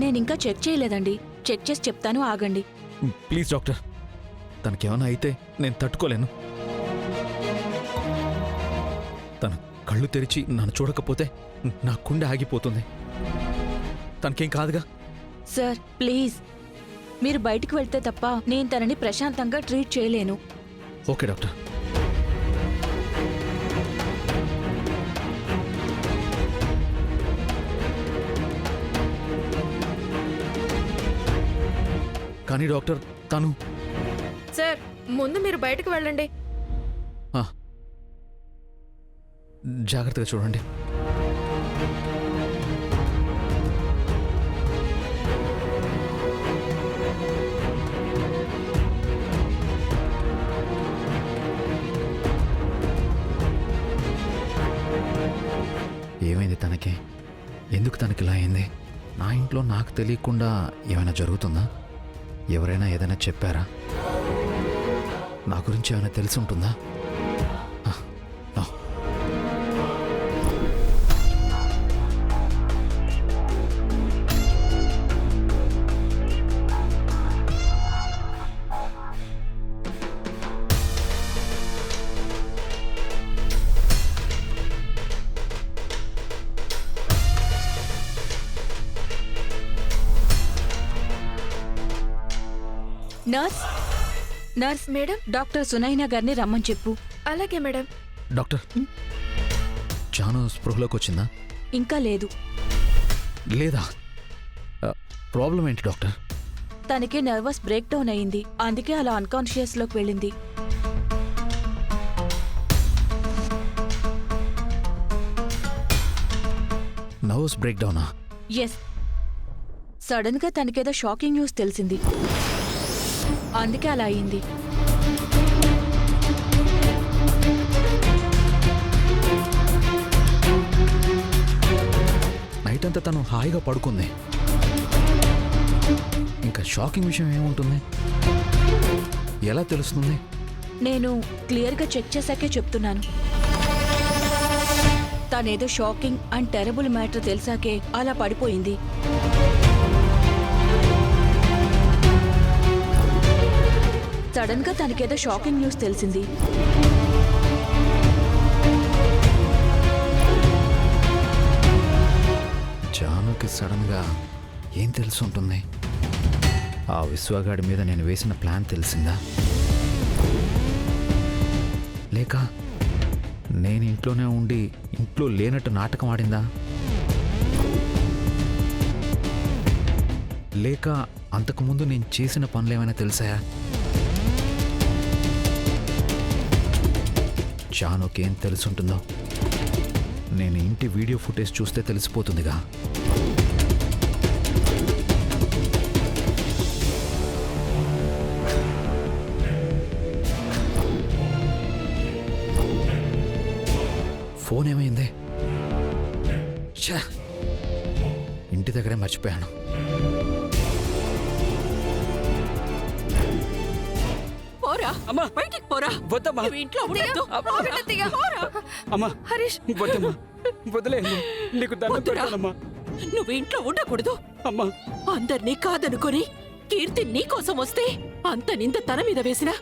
నేనింకా చెక్ చేయలేదండి. చెక్ చేసి చెప్తాను, ఆగండి. ప్లీజ్ డాక్టర్, తనకేమైనా అయితే నేను తట్టుకోలేను. తన కళ్ళు తెరిచి నన్ను చూడకపోతే నా గుండె ఆగిపోతుంది. తనకేం కాదుగా? సార్ ప్లీజ్, మీరు బయటికి వెళ్తే తప్ప నేను తనని ప్రశాంతంగా ట్రీట్ చేయలేను. Okay doctor. కానీ డాక్టర్, తను సార్ ముందు మీరు బయటకు వెళ్ళండి. జాగ్రత్తగా చూడండి. ఏమైంది తనకి? ఎందుకు తనకిలా అయింది? నా ఇంట్లో నాకు తెలియకుండా ఏమైనా జరుగుతుందా? ఎవరైనా ఏదైనా చెప్పారా? నా గురించి ఏమైనా తెలిసి ఉంటుందా? Nurse, nurse madam. Doctor Sunaina గారిని రమ్మని చెప్పు. అలాగే మేడం. డాక్టర్, జాను స్పృహలోకి వచ్చిందా? ఇంకా లేదు. లేదా? ప్రాబ్లం ఏంటి డాక్టర్? తనకి నర్వస్ బ్రేక్ డౌన్ అయింది, అందుకే అలా అన్కాన్షియస్ లోకి వెళ్ళింది. నర్వస్ బ్రేక్ డౌనా? ఎస్. సడన్ గా తనకేదో షాకింగ్ న్యూస్ తెలిసింది, అందుకే అలా అయింది. నైట్ అంతా తను హాయిగా పడుకుంది. ఇంకా షాకింగ్ విషయం ఏముంటుంది? ఎలా తెలుస్తుంది? నేను క్లియర్గా చెక్ చేశాకే చెప్తున్నాను. తనేదో షాకింగ్ అండ్ టెరబుల్ మ్యాటర్ తెలిసాకే అలా పడిపోయింది. సడన్ గా తనకేదో షాకింగ్ న్యూస్ తెలిసింది. జానుకి సడన్ గా ఏం తెలిసి ఉంటుంది? ఆ విశ్వగాడి మీద నేను వేసిన ప్లాన్ తెలిసిందా? లేక నేను ఇంట్లోనే ఉండి ఇంట్లో లేనట్టు నాటకం ఆడిందా? లేక అంతకుముందు నేను చేసిన పనులు ఏమైనా తెలిసాయా? జానుకేం తెలుసుంటుందో నేను ఇంటి వీడియో ఫుటేజ్ చూస్తే తెలిసిపోతుందిగా. ఫోన్ ఏమైంది? ఛా, ఇంటి దగ్గరే మర్చిపోయాను. పోరా అమ్మా, బయటికి పోరా. వద్దమ్మా, ఇంట్లో ఉండదు. అమ్మా హరీష్, వద్దమ్మా, వదిలేయమ్మా, నీకు దండం పెడతానమ్మా. నువ్వు ఇంట్లో ఉండకూడదు. అమ్మా, అందరినీ కాదనుకొని కీర్తి నీకోసం వస్తే అంత నింద తన మీద వేసినా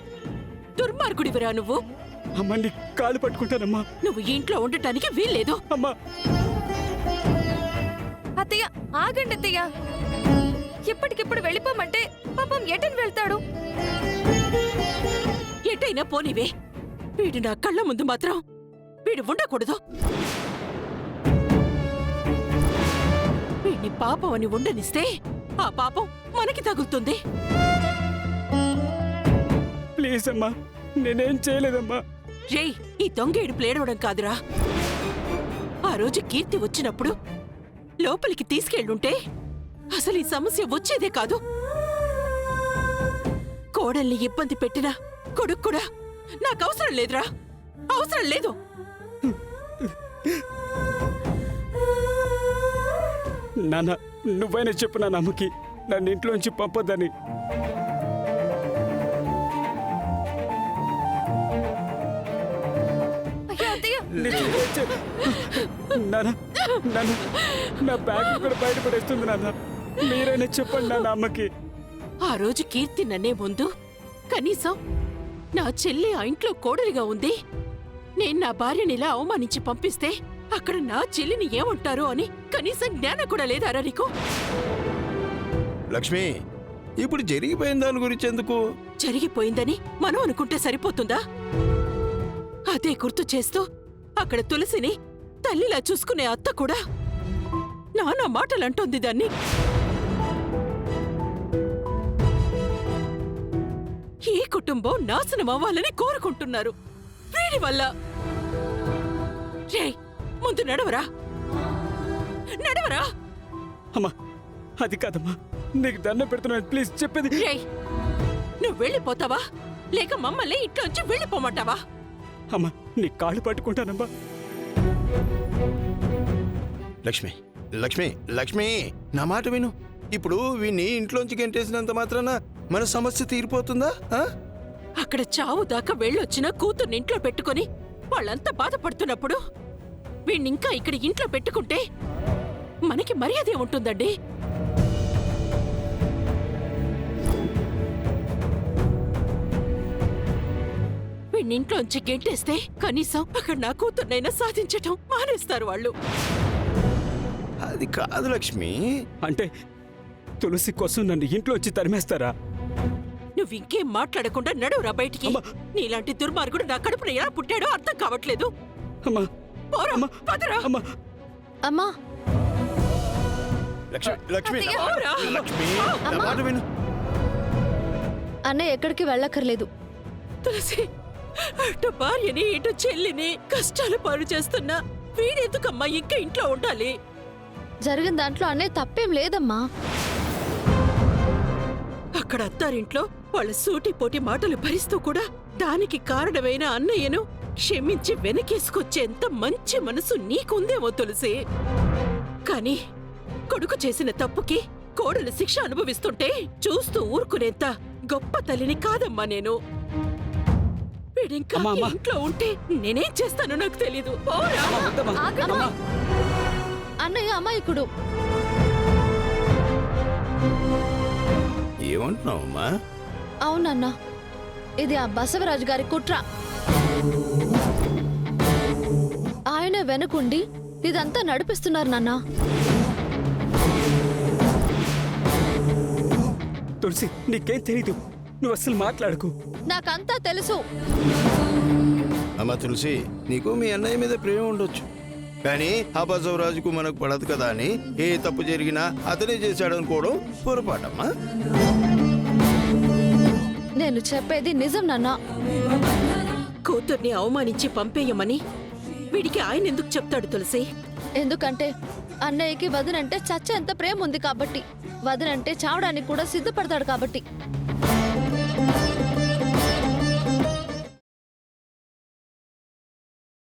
దుర్మార్గుడివిరా నువ్వు. అమ్మా నీ కాలు పట్టుకుంటానమ్మా. నువ్వు ఇంట్లో ఉండటానికి వీల్లేదు. అమ్మా. అత్తయ్య ఆగండి అత్తయ్య. ఇప్పటికిప్పుడు వెళ్ళిపోమంటే పాపం ఎటని వెళ్తాడు? ఎటైనా పోనివే, వీడు నా కళ్ళ ముందు మాత్రం వీడు ఉండకూడదు. వీడిని పాపం అని ఉండనిస్తే ఆ పాపం మనకి తగులుతుంది. ప్లీజ్ అమ్మా, నేనేం చేయలేదమ్మా. రేయ్, ఈ దొంగేడు ప్లేడవడం కాదురా. ఆ రోజు కీర్తి వచ్చినప్పుడు లోపలికి తీసుకెళ్ళుంటే అసలు ఈ సమస్య వచ్చేదే కాదు. కోడల్ని ఇబ్బంది పెట్టినా కొడుకు కూడా నాకు అవసరం లేదురా, అవసరం లేదు. నాన్న, నువ్వైనా చెప్పు నా నమ్మకి నన్ను ఇంట్లోంచి పంపొద్దని. నాన్న, నాన్న, నా బ్యాగ్ కూడా బయటపడేస్తుంది నాన్న. మీరైనా చెప్పండి నాన్న అమ్మకి. ఆ రోజు కీర్తి నన్నే ముందు కనీసం నా చెల్లి ఆ ఇంట్లో కోడలిగా ఉంది, నేను నా భార్యని ఇలా అవమానించి పంపిస్తే అక్కడ నా చెల్లిని ఏమంటారో అని కనీసం జ్ఞానం కూడా లేదారా నీకు? లక్ష్మి, ఇప్పుడు జరిగిపోయిన దాని గురించి ఎందుకు? జరిగిపోయిందని మనం అనుకుంటే సరిపోతుందా? అదే గుర్తు చేస్తూ అక్కడ తులసిని తల్లిలా చూసుకునే అత్త కూడా నానా మాటలంటోంది దాన్ని. ఈ కుటుంబం నాశనం అవ్వాలని కోరుకుంటున్నారు వీడి వల్ల. రేయ్, ముందు నడవరా, నడవరా. అమ్మా అది కాదమ్మా, నీకు దండం పెడుతున్నాను, ప్లీజ్ చెప్పేది. రేయ్, నువ్వు వెళ్ళిపోతావా లేక మమ్మల్ని ఇంట్లోంచి వెళ్ళిపోమంటావా? అమ్మా నీ కాళ్ళు పట్టుకుంటానమ్మా. లక్ష్మి, లక్ష్మి, లక్ష్మి, నా మాట విను. ఇప్పుడు వీణ్ణి ఇంట్లోంచి గెంటేసినంత మాత్రాన మన సమస్య తీరిపోతుందా? అక్కడ చావు దాకా వెళ్ళొచ్చిన కూతుర్ని ఇంట్లో పెట్టుకుని వాళ్ళంతా బాధపడుతున్నప్పుడు వీణ్ణింకా ఇక్కడ ఇంట్లో పెట్టుకుంటే మనకి మర్యాదే ఉంటుందండి. వీణ్ణింట్లోంచి గెంటేస్తే కనీసం అక్కడ నా కూతుర్నైనా సాధించటం మానేస్తారు వాళ్ళు. అది కాదు లక్ష్మి. అంటే తులసి కోసం నన్ను ఇంట్లో వచ్చి తరిమేస్తారా? నువ్వింకేం మాట్లాడకుండా నడువురా బయటికి. నీలాంటి దుర్మార్గుడు నా కడుపున ఎలా పుట్టాడో అర్థం కావట్లేదు. అమ్మా పోరా, పదరా. అమ్మా అమ్మా లక్ష్మి, లక్ష్మి, అత్తయ్య. నా మాట- లక్ష్మి, నా మాట విను. అన్నయ్య ఎక్కడికి వెళ్ళక్కర్లేదు. తులసి, అటు భార్యని ఇటు చెల్లిని కష్టాలు పాలు చేస్తున్నా వీడెందుకమ్మా ఇంకా ఇంట్లో ఉండాలి? జరిగిన దాంట్లో అన్నయ్య తప్పేం లేదమ్మా. అక్కడ అత్తారింట్లో వాళ్ళ సూటిపోటి మాటలు భరిస్తూ కూడా దానికి కారణమైన అన్నయ్యను క్షమించి వెనకేసుకొచ్చేంత మంచి మనసు నీకుందేమో తులసి. కాని కొడుకు చేసిన తప్పుకి కోడలు శిక్ష అనుభవిస్తుంటే చూస్తూ ఊరుకునేంత గొప్ప తల్లిని కాదమ్మా నేను. వీడింకా అమ్మా, అమ్మా. ఇంట్లో ఉంటే నేనేం చేస్తానో నాకు తెలీదు. పోరా. వద్దమ్మా. ఆగమ్మా. అన్నయ్య అమాయకుడు. ఏమంటున్నావమ్మా? అవునన్నా, ఇది ఆ బసవరాజు గారి కుట్ర. ఆయన వెనుకుండి ఇదంతా నడిపిస్తున్నారు నాన్న. తులసి నీకేం తెలీదు, నువ్వు అస్సలు మాట్లాడకు. నాకంతా తెలుసు. అమ్మా తులసి, నీకు మీ అన్నయ్య మీద ప్రేమ ఉండొచ్చు, కానీ ఆ బసవరాజుకు మనకు పడదు కదా అని ఏ తప్పు జరిగినా అతనే చేశాడనుకోవడం పొరపాటమ్మా. నేను చెప్పేది నిజం నాన్న. కూతుర్ని అవమానించి పంపేయమని వీడికి ఆయన ఎందుకు చెప్తాడు తులసి? ఎందుకంటే అన్నయ్యకి వదినంటే చచ్చేంత ప్రేమ ఉంది కాబట్టి, వదినంటే చావడానికి కూడా సిద్ధపడతాడు కాబట్టి.